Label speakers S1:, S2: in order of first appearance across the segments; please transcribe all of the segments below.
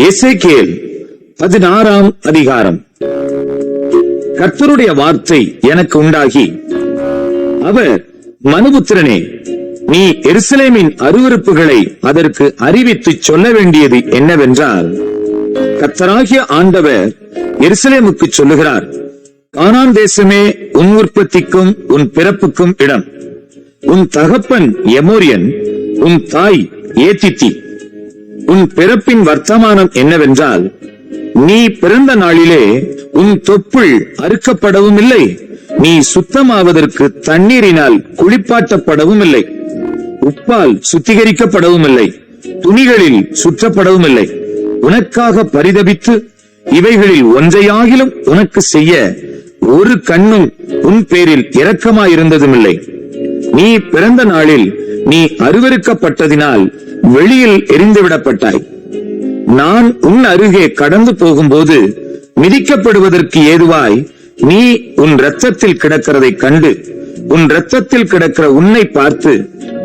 S1: எசேக்கியேல் 16ஆம் அதிகாரம். கர்த்தருடைய வார்த்தை எனக்கு உண்டாகி, அவர், மனுபுத்திரனே, நீ எருசலேமின் அருவருப்புகளை அதற்கு அறிவித்துச் சொல்ல வேண்டியது என்னவென்றால், கர்த்தராகிய ஆண்டவர் எருசலேமுக்கு சொல்லுகிறார், கானான் தேசமே உன் உற்பத்திக்கும் உன் பிறப்புக்கும் இடம். உன் தகப்பன் எமோரியன், உன் தாய் ஏத்தித்தி. உன் பிறப்பின் வர்த்தமானம் என்னவென்றால், நீ பிறந்த நாளிலே உன் தொப்புள் அறுக்கப்படவும் இல்லை, நீ சுத்தமாவதற்கு தண்ணீரினால் குளிப்பாட்டப்படவும் இல்லை, உப்பால் சுத்திகரிக்கப்படவும் இல்லை, துணிகளில் சுற்றப்படவும் இல்லை. உனக்காக பரிதபித்து இவைகளில் ஒன்றையாகிலும் உனக்கு செய்ய ஒரு கண்ணும் உன் பேரில் இரக்கமாயிருந்ததும் இல்லை. நீ பிறந்த நாளில் நீ அருவருக்கப்பட்டதினால் வெளியில் எரிந்துவிடப்பட்டாய். நான் உன் அருகே கடந்து போகும்போது மிதிக்கப்படுவதற்கு ஏதுவாய் நீ உன் இரத்தத்தில் கிடக்கிறதை கண்டு, உன் இரத்தத்தில் கிடக்கிற உன்னை பார்த்து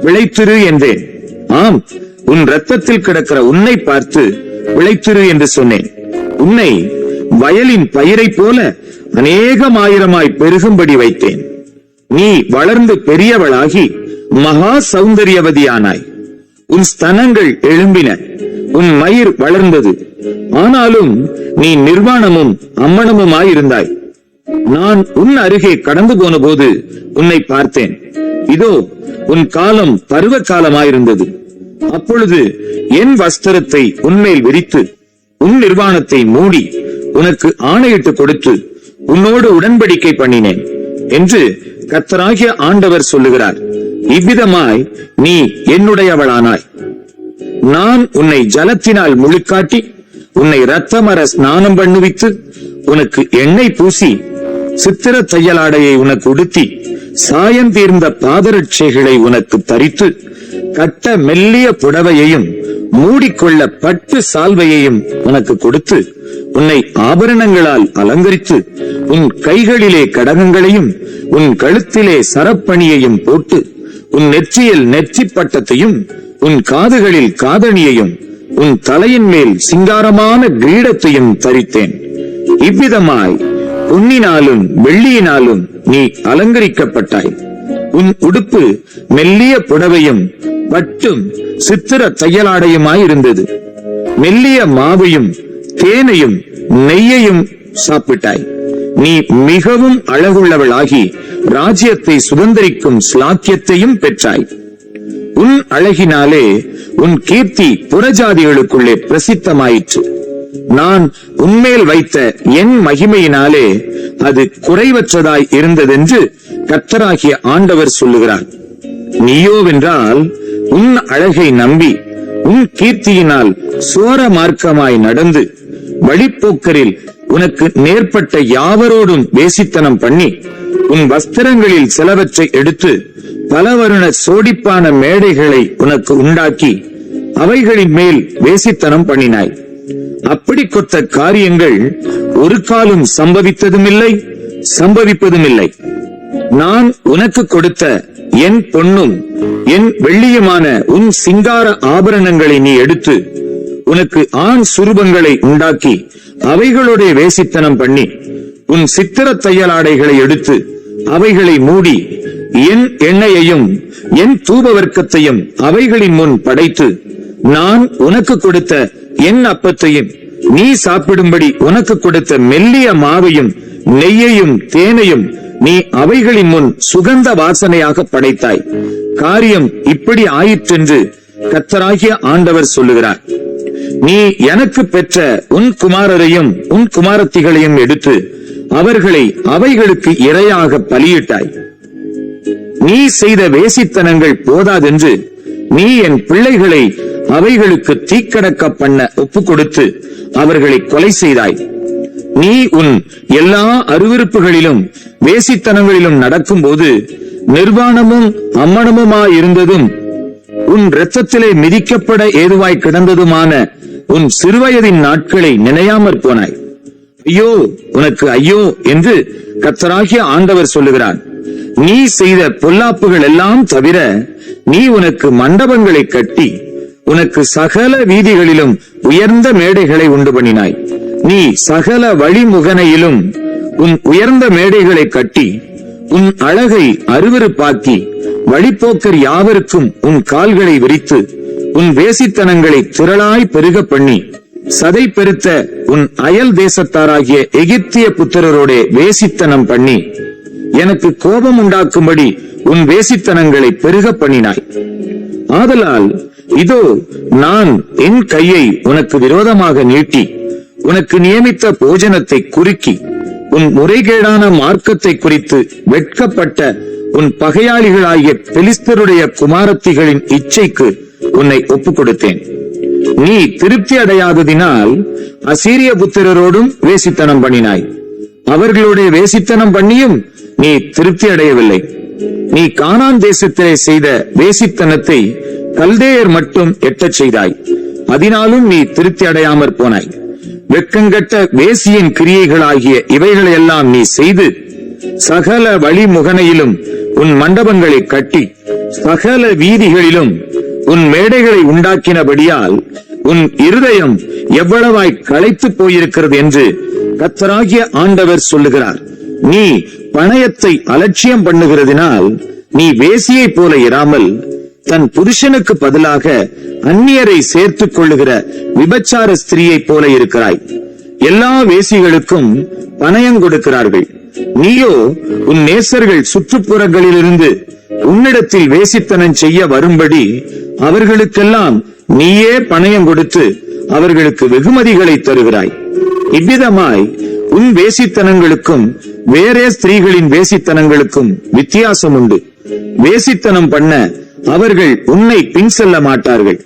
S1: பிழைத்திரு என்றேன். ஆம், உன் இரத்தத்தில் கிடக்கிற உன்னை பார்த்து பிழைத்திரு என்று சொன்னேன். உன்னை வயலின் பயிரை போல அநேகமாயிரமாய் பெருகும்படி வைத்தேன். நீ வளர்ந்து பெரியவளாகி மகா சௌந்தரியவதியானாய். உன் ஸ்தனங்கள் எழும்பின, உன் மயிர் வளர்ந்தது. ஆனாலும் நீ நிர்வாணமும் அம்மணமுமாயிருந்தாய். நான் உன் அருகே கடந்து போன போது உன்னை பார்த்தேன். இதோ, உன் காலம் பருவ காலமாயிருந்தது. அப்பொழுது என் வஸ்திரத்தை உன்மேல் விரித்து உன் நிர்வாணத்தை மூடி உனக்கு ஆணையிட்டு கொடுத்து உன்னோடு உடன்படிக்கை பண்ணினேன் என்று கர்த்தராகிய ஆண்டவர் சொல்லுகிறார். இவ்விதமாய் நீ என்னுடையவளானாய். நான் உன்னை ஜலத்தினால் முழுக்காட்டி உன்னை இரத்தமர ஸ்நானம் பண்ணுவித்து உனக்கு எண்ணெய் பூசி சித்திர தையலாடையை உனக்கு உடுத்தி சாயம் தீர்ந்த பாதரட்சைகளை உனக்கு தரித்து கட்ட மெல்லிய புடவையையும் மூடிக்கொள்ள பட்டு சால்வையையும் உனக்கு கொடுத்து உன்னை ஆபரணங்களால் அலங்கரித்து உன் கைகளிலே கடகங்களையும் உன் கழுத்திலே சரப்பணியையும் போட்டு உன் நெற்றியில் நெற்றி பட்டத்தையும் உன் காதுகளில் காதணியையும் உன் தலையின் மேல் சிங்காரமான கிரீடத்தையும் தரித்தேன். இவ்விதமாய் பொன்னினாலும் வெள்ளியினாலும் நீ அலங்கரிக்கப்பட்டாய். உன் உடுப்பு மெல்லிய புடவையும் பட்டும் சித்திர தையலாடையுமாயிருந்தது. மெல்லிய மாவையும் தேனையும் நெய்யையும் சாப்பிட்டாய். நீ மிகவும் அழகுள்ளவளாகி ராஜ்யத்தை சுதந்திரிக்கும் ஸ்லாக்கியத்தையும் பெற்றாய். உன் அழகினாலே உன் கீர்த்தி புறஜாதிகளுக்குள்ளே பிரசித்தமாயிற்று. நான் உன்மேல் வைத்த என் மகிமையினாலே அது குறைவற்றதாய் இருந்ததென்று கர்த்தராகிய ஆண்டவர் சொல்லுகிறார். நீயோவென்றால் உன் அழகை நம்பி உன் கீர்த்தியினால் சோர மார்க்கமாய் நடந்து வழிப்போக்கரில் உனக்கு நேர்பட்ட யாவரோடும் வேசித்தனம் பண்ணி உன் வஸ்திரங்களில் சிலவற்றை எடுத்து பலவருண சோடிப்பான மேடைகளை உனக்கு உண்டாக்கி அவைகளின் மேல் வேசித்தனம் பண்ணினாய். அப்படி கொத்த காரியங்கள் ஒரு காலம் சம்பவித்ததுமில்லை, சம்பவிப்பதுமில்லை. நான் உனக்கு கொடுத்த என் பொன்னும் என் வெள்ளியுமான உன் சிங்கார ஆபரணங்களை நீ எடுத்து உனக்கு ஆண் சுரூபங்களை உண்டாக்கி அவைகளுடைய வேசித்தனம் பண்ணி உன் சித்திர தையலாடைகளை எடுத்து அவைகளை மூடி என் எண்ணெயையும் என் தூபவர்க்கத்தையும் அவைகளின் முன் படைத்து நான் உனக்கு கொடுத்த என் அப்பத்தையும் நீ சாப்பிடும்படி உனக்கு கொடுத்த மெல்லிய மாவையும் நெய்யையும் தேனையும் நீ அவைகளின் முன் சுகந்த வாசனையாக படைத்தாய். காரியம் இப்படி ஆயிற்றென்று கர்த்தராகிய ஆண்டவர் சொல்லுகிறார். நீ எனக்கு பெற்ற உன் குமாரரையும் உன் குமாரத்திகளையும் எடுத்து அவர்களை அவைகளுக்கு இரையாக பலியிட்டாய். நீ செய்த வேசித்தனங்கள் போதாதென்று நீ என் பிள்ளைகளை அவைகளுக்கு தீக்கடக்க பண்ண ஒப்பு கொடுத்து அவர்களை கொலை செய்தாய். நீ உன் எல்லா அருவருப்புகளிலும் வேசித்தனங்களிலும் நடக்கும் போது நிர்வாணமும் அம்மணமுமாயிருந்ததும் உன் இரத்தத்திலே மிதிக்கப்பட ஏதுவாய் கிடந்ததுமான உன் சிறுவயதின் நாட்களை நினையாமற் போனாய். ஐயோ, உனக்கு ஐயோ என்று கர்த்தராகிய ஆண்டவர் சொல்லுகிறார். நீ செய்த பொல்லாப்புகள் எல்லாம் தவிர நீ உனக்கு மண்டபங்களை கட்டி உனக்கு சகல வீதிகளிலும் உயர்ந்த மேடைகளை உண்டு பண்ணினாய். நீ சகல வழிமுகனையிலும் உன் உயர்ந்த மேடைகளை கட்டி உன் அழகை அருவருப்பாக்கி வழிப்போக்கர் யாவருக்கும் உன் கால்களை விரித்து உன் வேசித்தனங்களை திரளாய் பெருக பண்ணி சதை பெருத்த உன் அயல் தேசத்தாராகிய எகிப்திய புத்திரரோட வேசித்தனம் பண்ணி எனக்கு கோபம் உண்டாக்கும்படி உன் வேசித்தனங்களை பெருக பண்ணினாய். ஆதலால் இதோ நான் என் கையை உனக்கு விரோதமாக நீட்டி உனக்கு நியமித்த போஜனத்தை குறுக்கி உன் முறைகேடான மார்க்கத்தை குறித்து வெட்கப்பட்ட உன் பகையாளிகளாகிய பெலிஸ்தருடைய குமாரத்திகளின் இச்சைக்கு உன்னை ஒப்புக் கொடுத்தேன். நீ திருப்தி அடையாததினால் அசீரிய புத்திரரோடும் வேசித்தனம் பண்ணினாய். அவர்களுடைய வேசித்தனம் பண்ணியும் நீ திருப்தி அடையவில்லை. நீ கானான் தேசத்திலே செய்த வேசித்தனத்தை கல்தேயர் மட்டும் எட்டச் செய்தாய். அதனாலும் நீ திருப்தி அடையாமற் போனாய். வெட்கங்கட்ட வேசியின் கிரியைகளாகிய இவைகளையெல்லாம் நீ செய்து சகல வழிமுகனையிலும் உன் மண்டபங்களை கட்டி சகல வீதிகளிலும் உன் மேடைகளை உண்டாக்கினபடியால் உன் இருதயம் எவ்வளவாய் களைத்து போயிருக்கிறது என்று கர்த்தராகிய ஆண்டவர் சொல்லுகிறார். நீ பணயத்தை அலட்சியம் பண்ணுகிறதினால் நீ வேசியை போல இராமல் தன் புருஷனுக்கு பதிலாக அந்நியரை சேர்த்துக் கொள்ளுகிற விபச்சார ஸ்திரீயை போல இருக்கிறாய். எல்லா வேசிகளுக்கும் பணயம் கொடுக்கிறார்கள். நீயோ உன் நேசர்கள் சுற்றுப்புறங்களிலிருந்து உன்னிடத்தில் வேசித்தனம் செய்ய வரும்படி அவர்களுக்கெல்லாம் நீயே பணயம் கொடுத்து அவர்களுக்கு வெகுமதிகளை தருகிறாய். இவ்விதமாய் உன் வேசித்தனங்களுக்கும் வேறே ஸ்திரீகளின் வேசித்தனங்களுக்கும் வித்தியாசம் உண்டு. வேசித்தனம் பண்ண அவர்கள் உன்னை பின் செல்ல மாட்டார்கள்.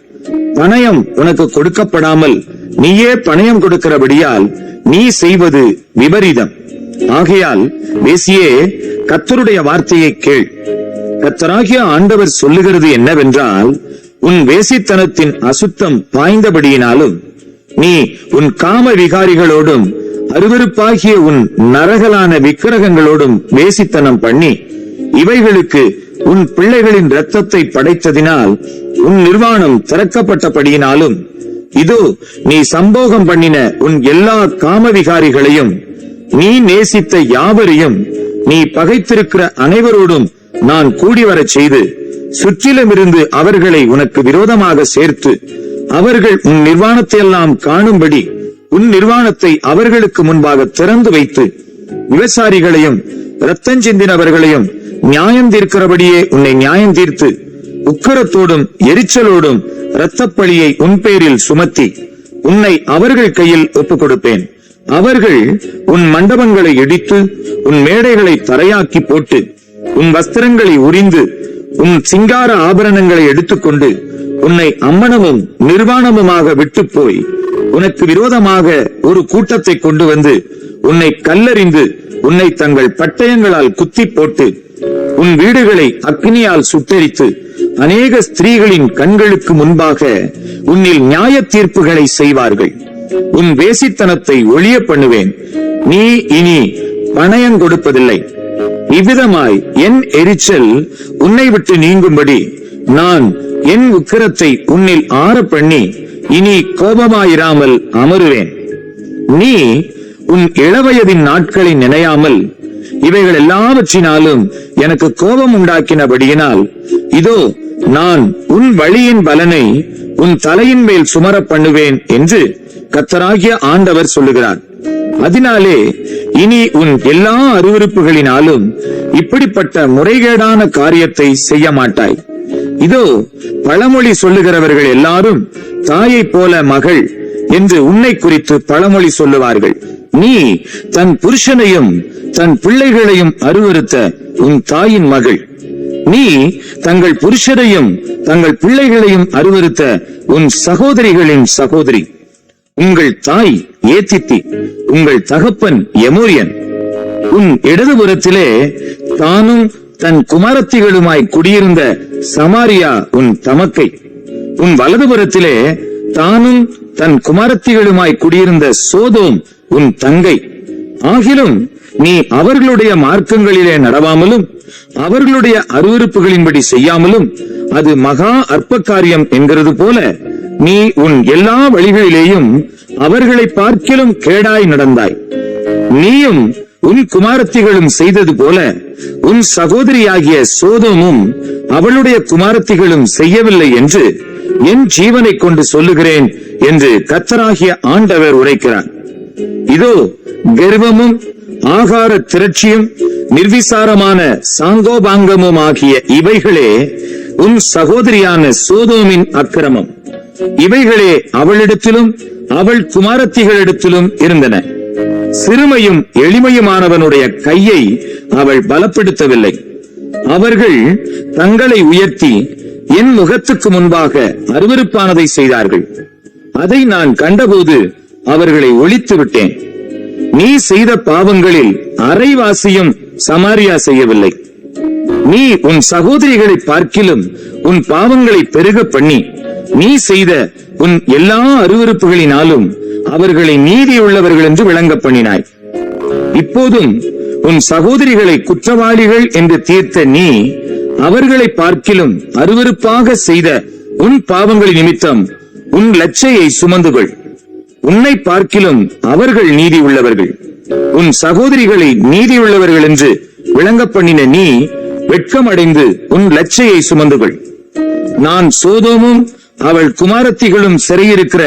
S1: பணயம் உனக்கு கொடுக்கப்படாமல் நீயே பணயம் கொடுக்கிறபடியால் நீ செய்வது விபரீதம். ஆகையால் வேசியே, கர்த்தருடைய வார்த்தையை கேள். கர்த்தராகிய ஆண்டவர் சொல்லுகிறது என்னவென்றால், உன் வேசித்தனத்தின் அசுத்தம் பாய்ந்தபடியினாலும் நீ உன் காம விகாரிகளோடும் அருவருப்பாகிய உன் நரகலான விக்கிரகங்களோடும் வேசித்தனம் பண்ணி இவைகளுக்கு உன் பிள்ளைகளின் இரத்தத்தை படைத்ததினால் உன் நிர்வாணம் திறக்கப்பட்டபடியினாலும் இதோ நீ சம்போகம் பண்ணின உன் எல்லா காமவிகாரிகளையும் நீ நேசித்த யாவரையும் நீ பகைத்திருக்கிற அனைவரோடும் நான் கூடி வரச் செய்து சுற்றிலுமிருந்து அவர்களை உனக்கு விரோதமாக சேர்த்து அவர்கள் உன் நிர்வாணத்தை எல்லாம் காணும்படி உன் நிர்வாணத்தை அவர்களுக்கு முன்பாக திறந்து வைத்து விவசாரிகளையும் இரத்தஞ்சிந்தினவர்களையும் நியாயம் தீர்க்கிறபடியே உன்னை நியாயம் தீர்த்து உக்கரத்தோடும் எரிச்சலோடும் இரத்தப்பழியை உன் பேரில் சுமத்தி உன்னை அவர்கள் கையில் ஒப்புக் கொடுப்பேன். அவர்கள் உன் மண்டபங்களை இடித்து உன் மேடைகளை தரையாக்கி போட்டு உன் வஸ்திரங்களை உரிந்து உன் சிங்கார ஆபரணங்களை எடுத்துக்கொண்டு உன்னை அம்மனமும் நிர்வாணமுமாக விட்டு போய் உனக்கு விரோதமாக ஒரு கூட்டத்தை கொண்டு வந்து உன்னை கல்லறிந்து உன்னை தங்கள் பட்டயங்களால் குத்தி போட்டு உன் வீடுகளை அக்னியால் சுட்டெரித்து அநேக ஸ்திரீகளின் கண்களுக்கு முன்பாக உன்னில் நியாய தீர்ப்புகளை செய்வார்கள். உன் வேசித்தனத்தை ஒழிய பண்ணுவேன். நீ இனி பணயம் கொடுப்பதில்லை. இவ்விதமாய் என் எரிச்சல் உன்னை விட்டு நீங்கும்படி நான் என் உக்கிரத்தை உன்னில் ஆற பண்ணி இனி கோபமாயிராமல் அமருவேன். நீ உன் இளவயதின் நாட்களை நினையாமல் இவைகள் எல்லாவற்றினாலும் எனக்கு கோபம் உண்டாக்கினபடியினால் இதோ நான் உன் வழியின் பலனை உன் தலையின் மேல் சுமர பண்ணுவேன் என்று கர்த்தராகிய ஆண்டவர் சொல்லுகிறார். அதனாலே இனி உன் எல்லா அருவருப்புகளினாலும் இப்படிப்பட்ட முறைகேடான காரியத்தை செய்ய மாட்டாய். இதோ பழமொழி சொல்லுகிறவர்கள் எல்லாரும் தாயை போல மகள் என்று உன்னை குறித்து பழமொழி சொல்லுவார்கள். நீ தன் புருஷனையும் தன் பிள்ளைகளையும் அருவருத்த உன் தாயின் மகள். நீ தங்கள் புருஷரையும் தங்கள் பிள்ளைகளையும் அருவருத்த உன் சகோதரிகளின் சகோதரி. உங்கள் தாய் ஏத்தித்தி, உங்கள் தகப்பன் எமோரியன். உன் இடதுபுறத்திலே தானும் தன் குமாரத்திகளுமாய் குடியிருந்த சமாரியா உன் தமக்கை. உன் வலதுபுறத்திலே தானும் தன் குமாரத்திகளுமாய் குடியிருந்த சோதோம் உன் தங்கை. ஆகிலும் நீ அவர்களுடைய மார்க்கங்களிலே நடவாமலும் அவர்களுடைய அருவருப்புகளின்படி செய்யாமலும் அது மகா அற்ப காரியம் என்கிறது போல நீ உன் எல்லா வழிகளிலேயும் அவர்களை பார்க்கிலும் கேடாய் நடந்தாய். நீயும் உன் குமாரத்திகளும் செய்தது போல உன் சகோதரியாகிய சோதோமும் அவளுடைய குமாரத்திகளும் செய்யவில்லை என்று என் ஜீவனை கொண்டு சொல்லுகிறேன் என்று கர்த்தராகிய ஆண்டவர் உரைக்கிறார். இதோ கர்வமும் ஆகார திரட்சியும் நிர்விசாரமான சாங்கோபாங்கமும் ஆகிய இவைகளே உன் சகோதரியான சோதோமின் அக்கிரமம். இவைகளே அவளிடத்திலும் அவள் குமாரத்திகளிடத்திலும் இருந்தன. சிறுமையும் எளிமையுமானவனுடைய கையை அவள் பலப்படுத்தவில்லை. அவர்கள் தங்களை உயர்த்தி என் முகத்துக்கு முன்பாக அருவருப்பானதை செய்தார்கள். அதை நான் கண்டபோது அவர்களை ஒழித்து விட்டேன். நீ செய்த பாவங்களில் அரைவாசியும் சமாரியா செய்யவில்லை. நீ உன் சகோதரிகளை பார்க்கிலும் உன் பாவங்களை பெருக பண்ணி நீ செய்த உன் எல்லா அருவருப்புகளினாலும் அவர்களை நீதியுள்ளவர்கள் என்று விளங்க பண்ணினாய். இப்போதும் உன் சகோதரிகளை குற்றவாளிகள் என்று தீர்த்த நீ அவர்களை பார்க்கிலும் அருவருப்பாக செய்த உன் பாவங்களின் நிமித்தம் உன் லட்சையை சுமந்துகள். உன்னை பார்க்கிலும் அவர்கள் நீதி உள்ளவர்கள். உன் சகோதரிகளை நீதியுள்ளவர்கள் என்று விளங்க பண்ணின நீ வெட்கமடைந்து உன் லட்சையை சுமந்துகள். நான் சோதோமும் அவள் குமாரத்திகளும் சிறையிருக்கிற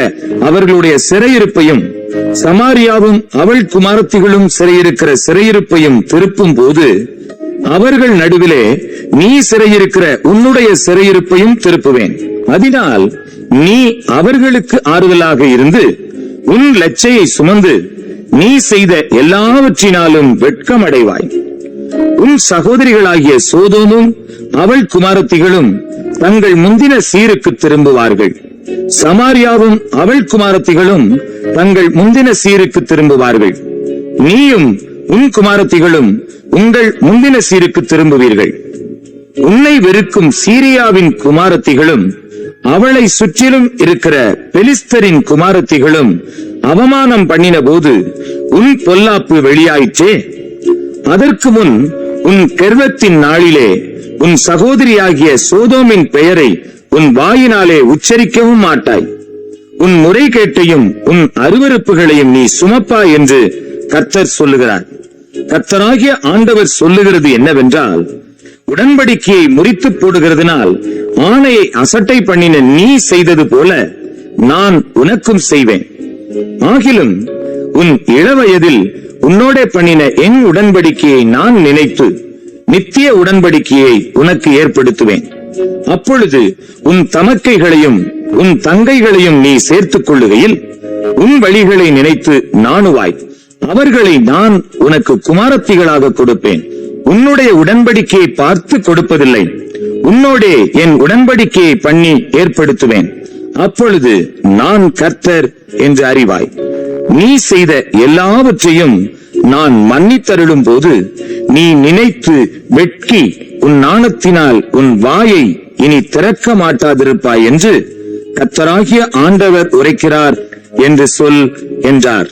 S1: அவர்களுடைய சிறையிருப்பையும் சமாரியாவும் அவள் குமாரத்திகளும் சிறையிருக்கிற சிறையிருப்பையும் திருப்பும் போது அவர்கள் நடுவிலே நீ சிறையிருக்கிற உன்னுடைய சிறையிருப்பையும் திருப்புவேன். அதனால் நீ அவர்களுக்கு ஆறுதலாக இருந்து உன் லட்சையை சுமந்து நீ செய்த எல்லாவற்றினாலும் வெட்கமடைவாய். உன் சகோதரிகளாகிய சோதோமும் அவள் குமாரத்திகளும் தங்கள் முந்தின சீருக்கு திரும்புவார்கள். சமாரியாவும் அவள் குமாரத்திகளும் தங்கள் முந்தின சீருக்கு திரும்புவார்கள். நீயும் உன் குமாரத்திகளும் உங்கள் முந்தின சீருக்கு திரும்புவீர்கள். உன்னை வெறுக்கும் சீரியாவின் குமாரத்திகளும் அவளை சுற்றிலும் இருக்கிற பெலிஸ்தரின் குமாரத்திகளும் அவமானம் பண்ணின போது உன் பொல்லாப்பு வெளியாயிற்றே. அதற்கு முன் உன் கர்வத்தின் நாளிலே உன் சகோதரியாகிய சோதோமின் பெயரை உன் வாயினாலே உச்சரிக்கவும் மாட்டாய். உன் முறைகேட்டையும் உன் அருவருப்புகளையும் நீ சுமப்பாய் என்று கர்த்தர் சொல்லுகிறார். கர்த்தராகிய ஆண்டவர் சொல்லுகிறது என்னவென்றால், உடன்படிக்கையை முறித்து போடுகிறதுனால் ஆணையை அசட்டை பண்ணின நீ செய்தது போல நான் உனக்கும் செய்வேன். ஆகிலும் உன் இளவயதில் உன்னோட பண்ணின என் உடன்படிக்கையை நான் நினைத்து நித்திய உடன்படிக்கையை உனக்கு ஏற்படுத்துவேன். அப்பொழுது உன் தமக்கைகளையும் உன் தங்கைகளையும் நீ சேர்த்துக் கொள்ளுகையில் உன் வழிகளை நினைத்து நாணுவாய். அவர்களை நான் உனக்கு குமாரத்திகளாக கொடுப்பேன். உன்னுடைய உடன்படிக்கையை பார்த்து கொடுப்பதில்லை, உன்னோடே என் உடன்படிக்கையை பண்ணி ஏற்படுத்துவேன். அப்பொழுது நான் கர்த்தர் என்று அறிவாய். நீ செய்த எல்லாவற்றையும் நான் மன்னித்தருளும் போது நீ நினைத்து வெட்கி உன் நாணத்தினால் உன் வாயை இனி திறக்க மாட்டாதிருப்பாய் என்று கர்த்தராகிய ஆண்டவர் உரைக்கிறார் என்று சொல் என்றார்.